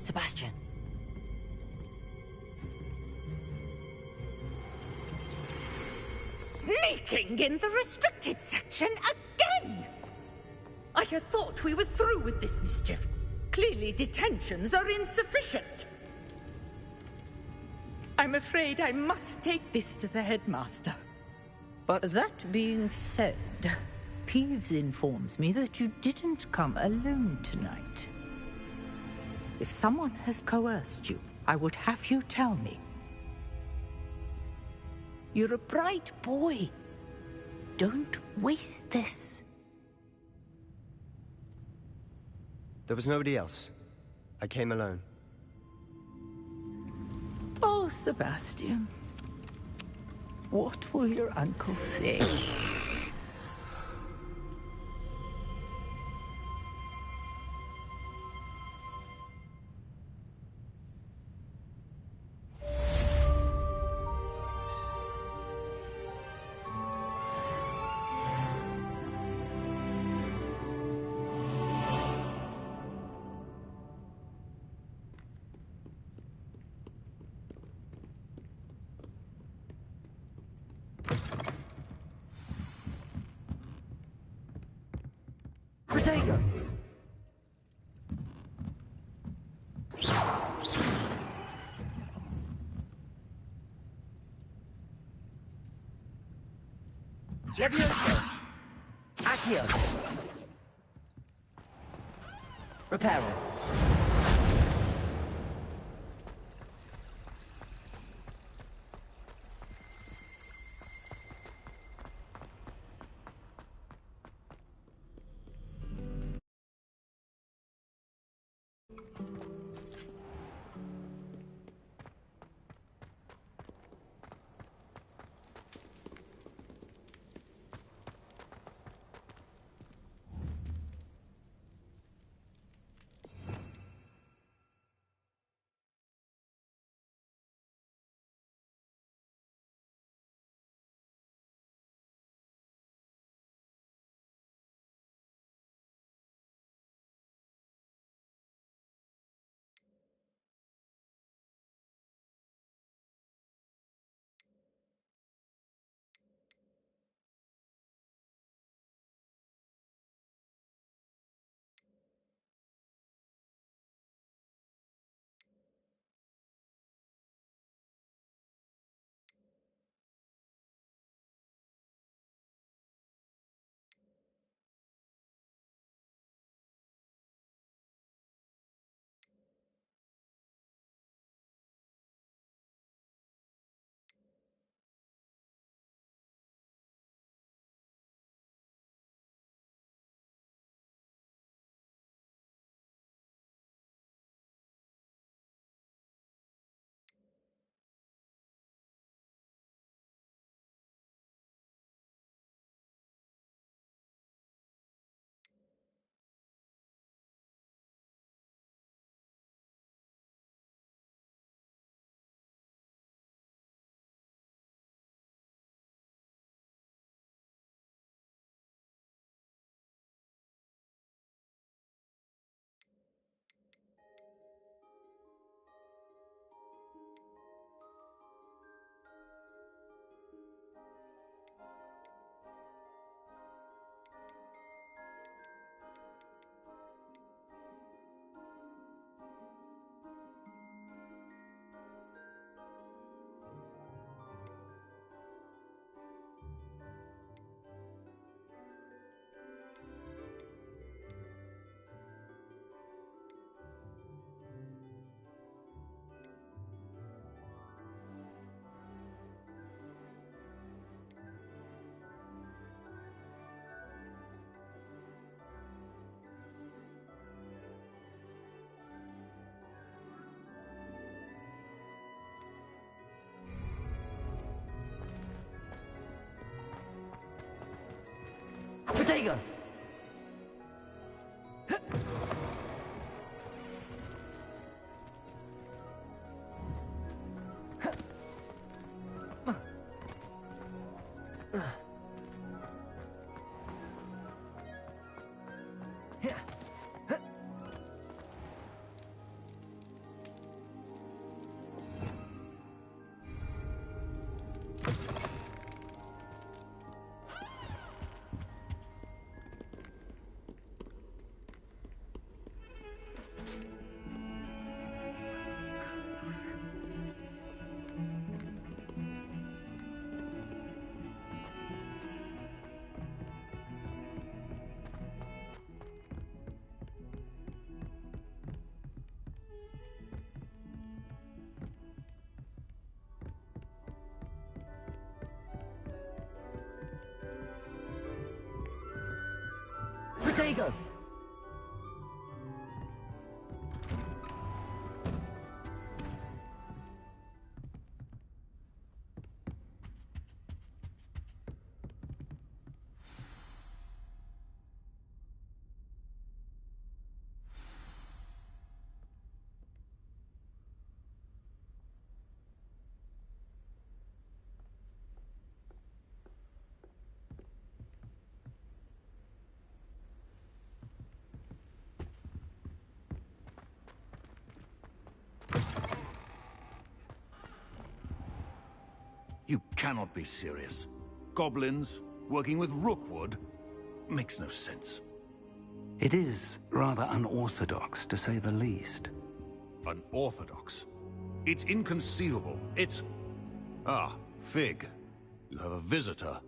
Sebastian. Sneaking in the restricted section again! I had thought we were through with this mischief. Clearly detentions are insufficient. I'm afraid I must take this to the headmaster. But That being said, Peeves informs me that you didn't come alone tonight. If someone has coerced you, I would have you tell me. You're a bright boy. Don't waste this. there was nobody else. I came alone. Oh, Sebastian. What will your uncle say? Protego! Levioso! Accio! Reparo! Protego! Potato! You cannot be serious. Goblins, working with Rookwood? Makes no sense. It is rather unorthodox, to say the least. Unorthodox? It's inconceivable. It's... Ah, Fig. You have a visitor.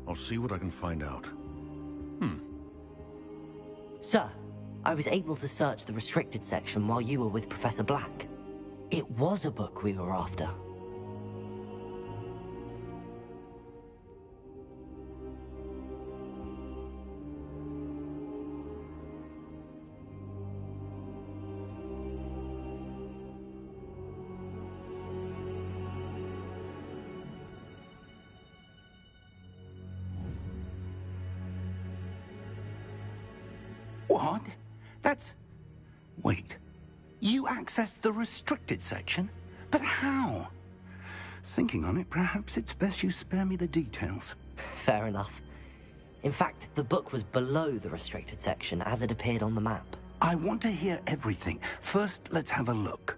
I'll see what I can find out. Sir, I was able to search the restricted section while you were with Professor Black. It was a book we were after. What? That's... Wait. You accessed the restricted section? But how? Thinking on it, perhaps it's best you spare me the details. Fair enough. In fact, the book was below the restricted section as it appeared on the map. I want to hear everything. First, let's have a look.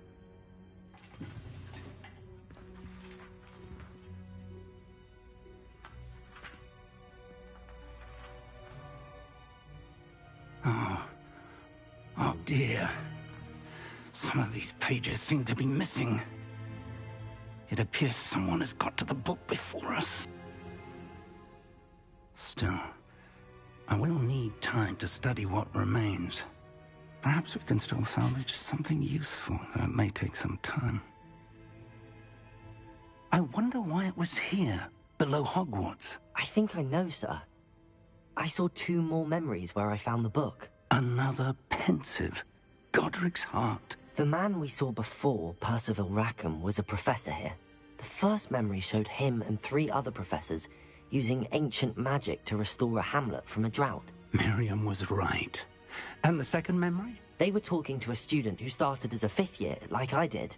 Oh dear. Some of these pages seem to be missing. It appears someone has got to the book before us. Still, I will need time to study what remains. Perhaps we can still salvage something useful, though it may take some time. I wonder why it was here, below Hogwarts. I think I know, sir. I saw 2 more memories where I found the book. Another pensive. Godric's heart. The man we saw before, Percival Rackham, was a professor here. The first memory showed him and 3 other professors using ancient magic to restore a hamlet from a drought. Miriam was right. And the second memory? They were talking to a student who started as a 5th year, like I did.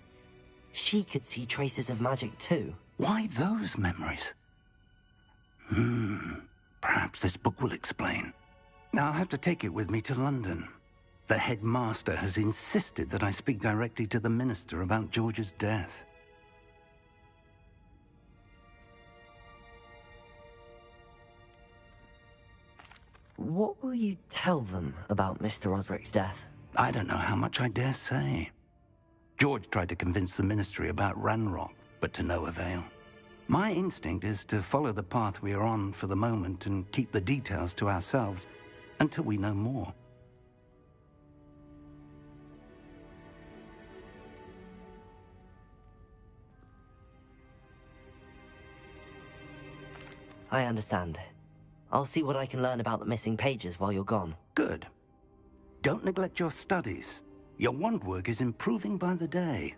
She could see traces of magic too. Why those memories? Perhaps this book will explain. Now I'll have to take it with me to London. The headmaster has insisted that I speak directly to the minister about George's death. What will you tell them about Mr. Osric's death? I don't know how much I dare say. George tried to convince the ministry about Ranrock, but to no avail. My instinct is to follow the path we are on for the moment and keep the details to ourselves until we know more. I understand. I'll see what I can learn about the missing pages while you're gone. Good. Don't neglect your studies. Your wand work is improving by the day.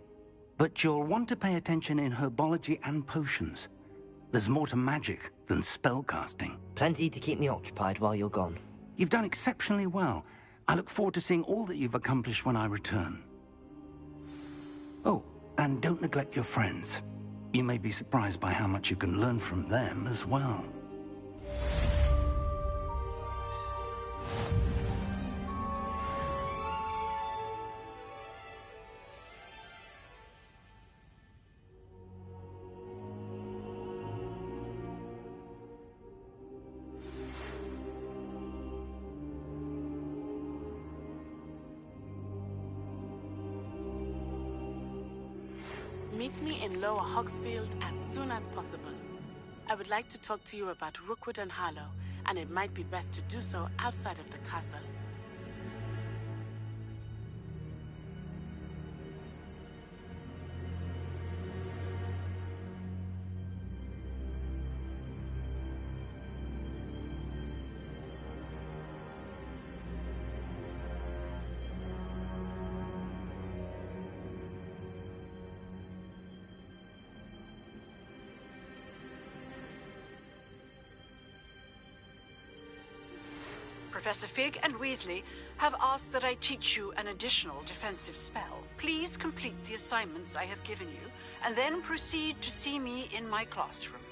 But you'll want to pay attention in herbology and potions. There's more to magic than spellcasting. Plenty to keep me occupied while you're gone. You've done exceptionally well. I look forward to seeing all that you've accomplished when I return. Oh, and don't neglect your friends. You may be surprised by how much you can learn from them as well. Meet me in Lower Hogsfield as soon as possible. I would like to talk to you about Rookwood and Harlow, and it might be best to do so outside of the castle. Professor Fig and Weasley have asked that I teach you an additional defensive spell. Please complete the assignments I have given you, and then proceed to see me in my classroom.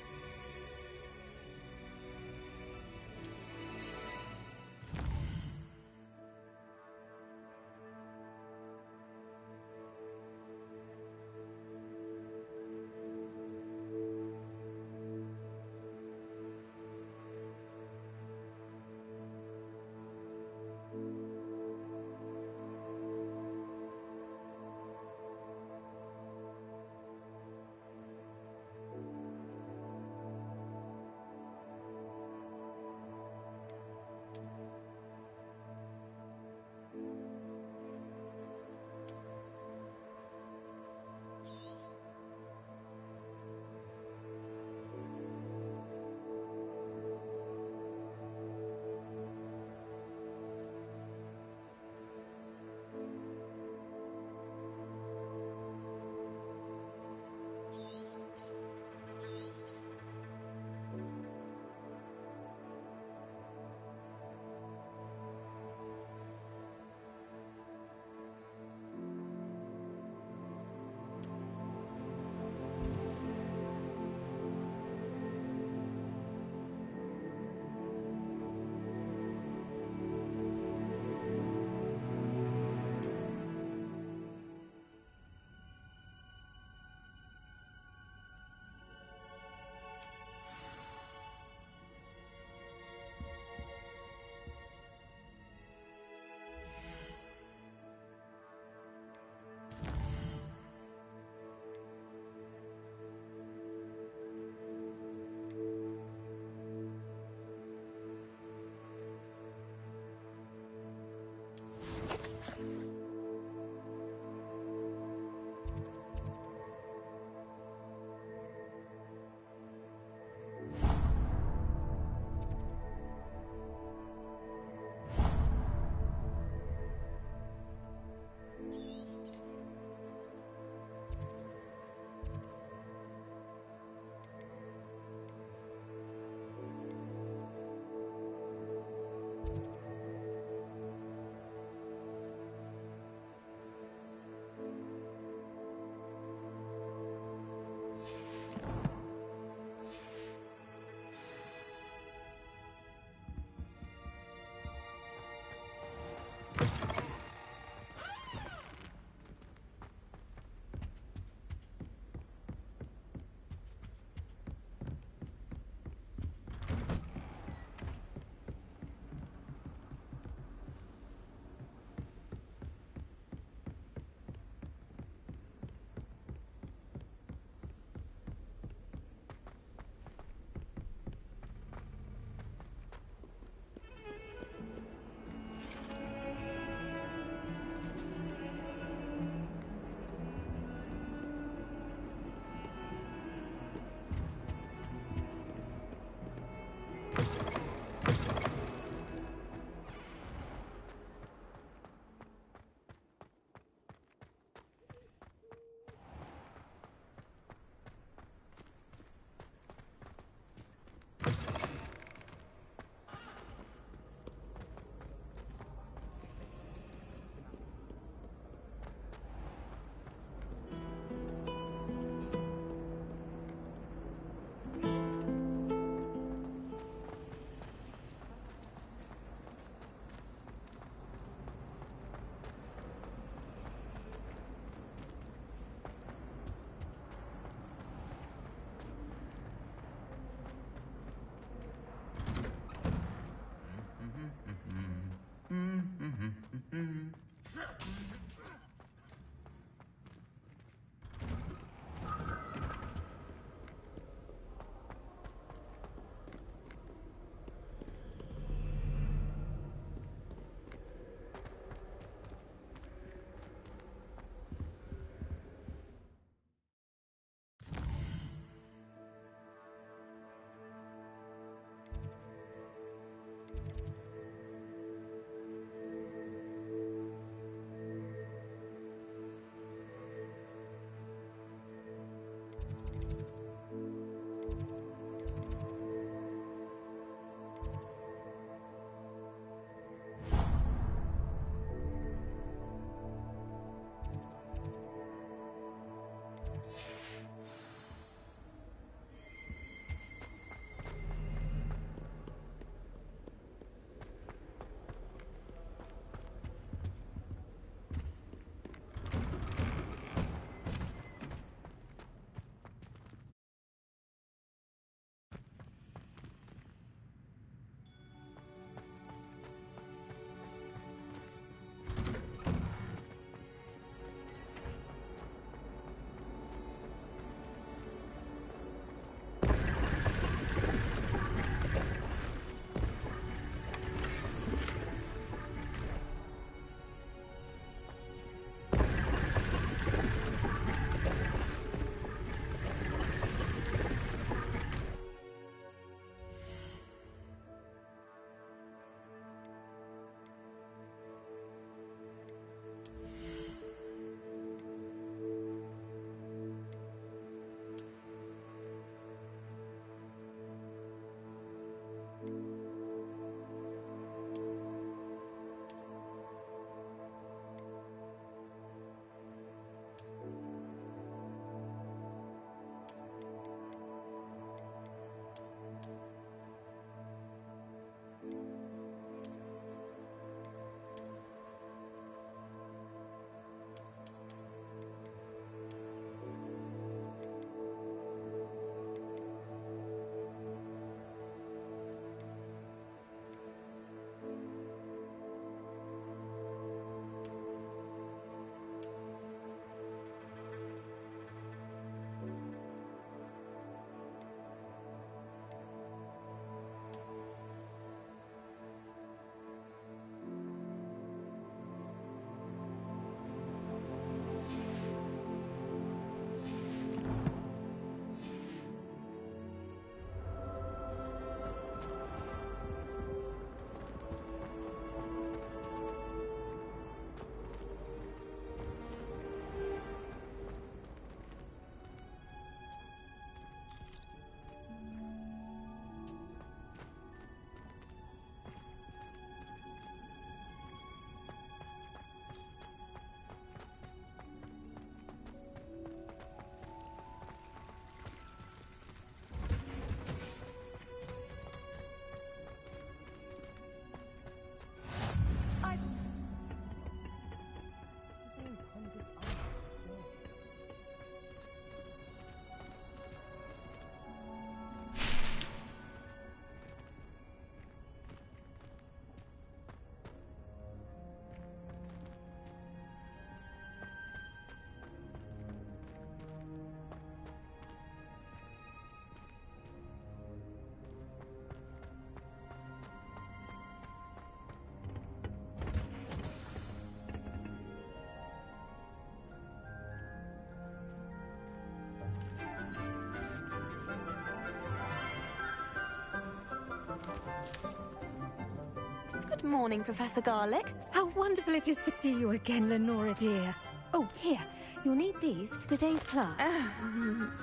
morning, Professor Garlic. How wonderful it is to see you again, Lenora dear. Oh, here. You'll need these for today's class.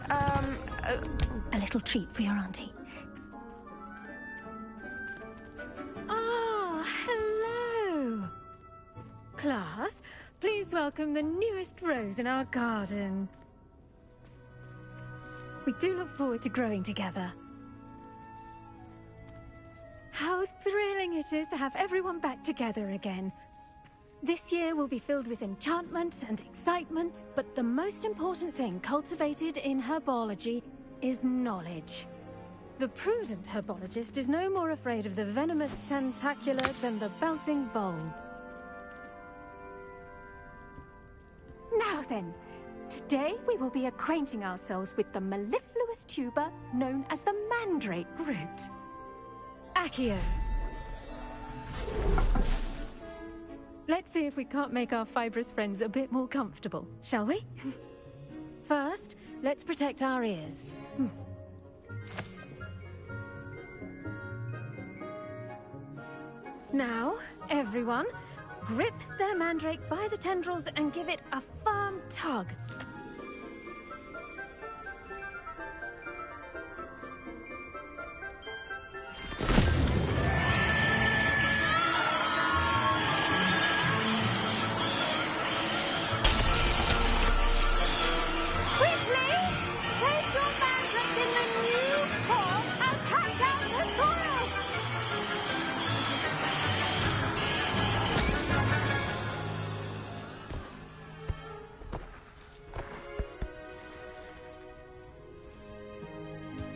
A little treat for your auntie. Ah, hello. Class, please welcome the newest rose in our garden. We do look forward to growing together. How thrilling it is to have everyone back together again. This year will be filled with enchantment and excitement, but the most important thing cultivated in herbology is knowledge. The prudent herbologist is no more afraid of the venomous tentacular than the bouncing bulb. Now then, today we will be acquainting ourselves with the mellifluous tuber known as the mandrake root. Accio. Let's see if we can't make our fibrous friends a bit more comfortable, shall we? First, let's protect our ears. Now, everyone, grip their mandrake by the tendrils and give it a firm tug.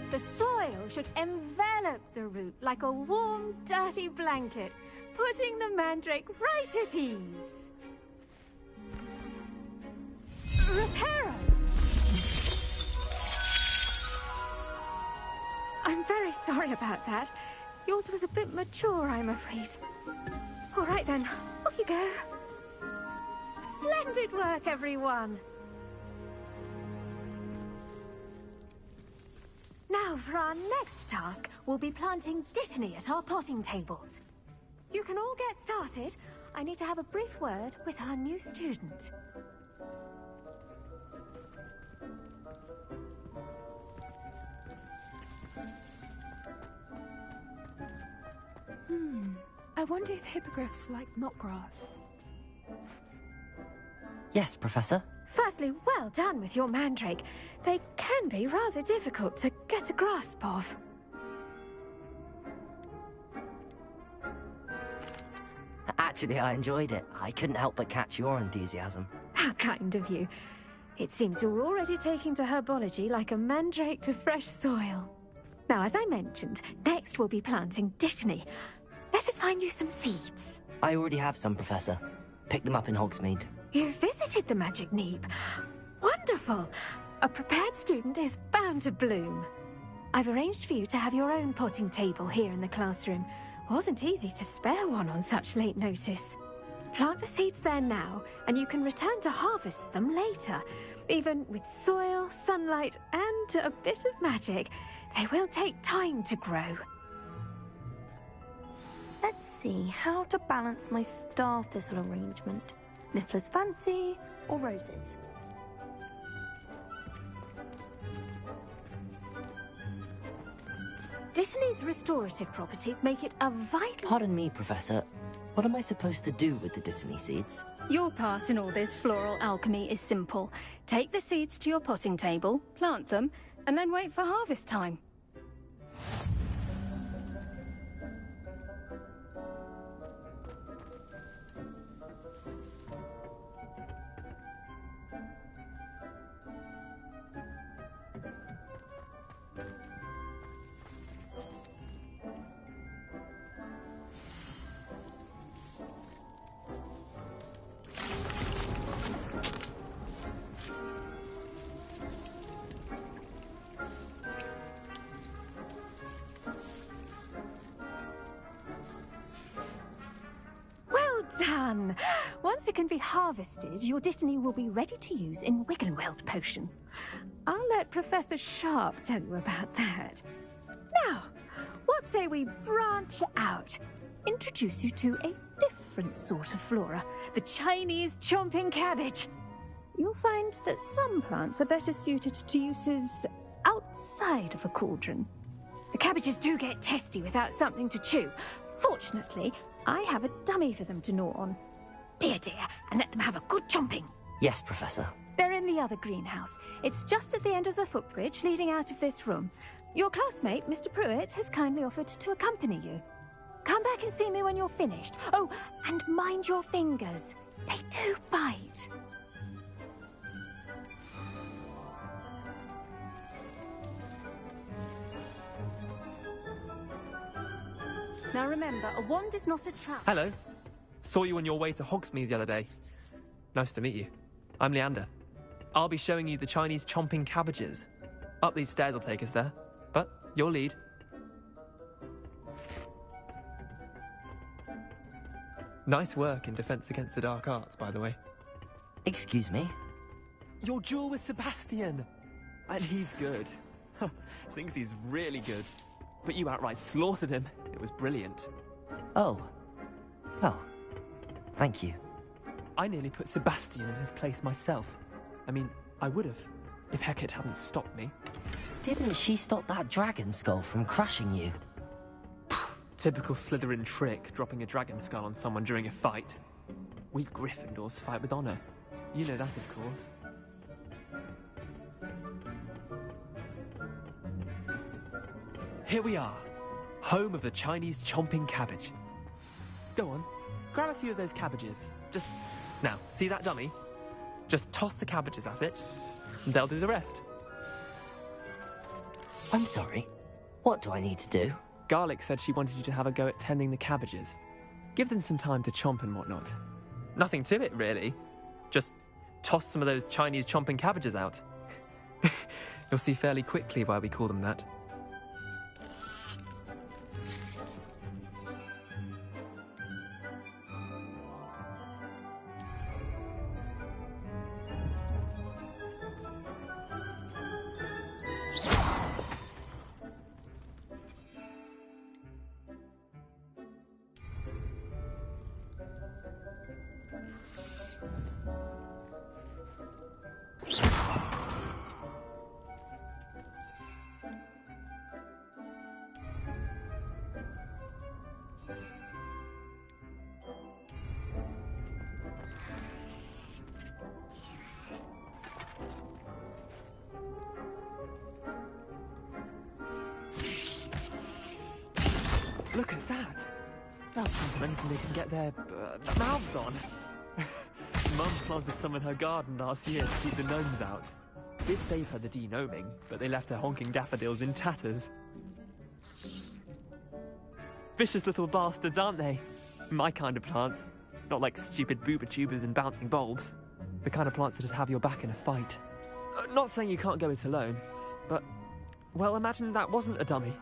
The soil should envelop the root like a warm, dirty blanket, putting the mandrake right at ease. Reparo! I'm very sorry about that. Yours was a bit mature, I'm afraid. All right then, off you go. Splendid work, everyone! Now, for our next task, we'll be planting dittany at our potting tables. You can all get started. I need to have a brief word with our new student. I wonder if hippogriffs like knotgrass. Yes, Professor. Firstly, well done with your mandrake. They can be rather difficult to get a grasp of. Actually, I enjoyed it. I couldn't help but catch your enthusiasm. How kind of you. It seems you're already taking to herbology like a mandrake to fresh soil. Now, as I mentioned, next we'll be planting dittany. Let us find you some seeds. I already have some, Professor. Picked them up in Hogsmeade. You visited the Magic Neep. Wonderful! A prepared student is bound to bloom. I've arranged for you to have your own potting table here in the classroom. Wasn't easy to spare one on such late notice. Plant the seeds there now, and you can return to harvest them later. Even with soil, sunlight, and a bit of magic, they will take time to grow. Let's see how to balance my star thistle arrangement. Miffler's Fancy or roses? Dittany's restorative properties make it a vital... Pardon me, Professor. What am I supposed to do with the dittany seeds? Your part in all this floral alchemy is simple. Take the seeds to your potting table, plant them, and then wait for harvest time. Done! Once it can be harvested, your dittany will be ready to use in Wiggenweld potion. I'll let Professor Sharp tell you about that. Now, what say we branch out? introduce you to a different sort of flora, the Chinese chomping cabbage. You'll find that some plants are better suited to uses outside of a cauldron. The cabbages do get testy without something to chew. Fortunately, I have a dummy for them to gnaw on. Be a dear and let them have a good chomping. Yes, Professor. They're in the other greenhouse. It's just at the end of the footbridge leading out of this room. Your classmate, Mr. Pruitt, has kindly offered to accompany you. Come back and see me when you're finished. Oh, and mind your fingers. They do bite. Now remember, a wand is not a trap. Hello. Saw you on your way to Hogsmeade the other day. Nice to meet you. I'm Leander. I'll be showing you the Chinese chomping cabbages. Up these stairs will take us there. But your lead. Nice work in Defense Against the Dark Arts, by the way. Excuse me? Your duel with Sebastian! And he's good. Thinks he's really good. But you outright slaughtered him. It was brilliant. Oh. Well, thank you. I nearly put Sebastian in his place myself. I mean, I would have, if Hecate hadn't stopped me. Didn't she stop that dragon skull from crushing you? Typical Slytherin trick, dropping a dragon skull on someone during a fight. We Gryffindors fight with honor. You know that, of course. Here we are, home of the Chinese chomping cabbage. Go on, grab a few of those cabbages. Now, see that dummy? Just toss the cabbages at it, and they'll do the rest. I'm sorry. What do I need to do? Garlic said she wanted you to have a go at tending the cabbages. Give them some time to chomp and whatnot. Nothing to it, really. Just toss some of those Chinese chomping cabbages out. You'll see fairly quickly why we call them that. Look at that! That's anything they can get their mouths on. Mum planted some in her garden last year to keep the gnomes out. Did save her the de-gnoming, but they left her honking daffodils in tatters. Vicious little bastards, aren't they? My kind of plants. Not like stupid booba tubers and bouncing bulbs. The kind of plants that just have your back in a fight. Not saying you can't go it alone, but... well, imagine that wasn't a dummy.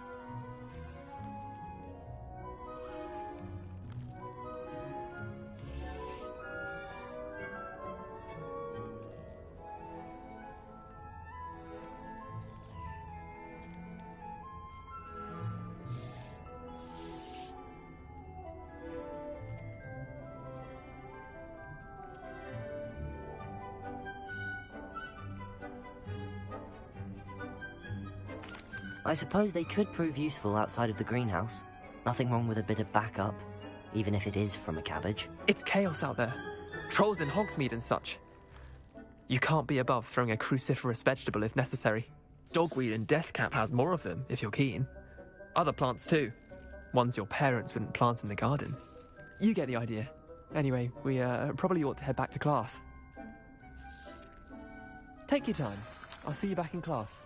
I suppose they could prove useful outside of the greenhouse. Nothing wrong with a bit of backup, even if it is from a cabbage. It's chaos out there. Trolls in Hogsmeade and such. You can't be above throwing a cruciferous vegetable if necessary. Dogweed and deathcap has more of them, if you're keen. Other plants too. Ones your parents wouldn't plant in the garden. You get the idea. Anyway, we probably ought to head back to class. Take your time. I'll see you back in class.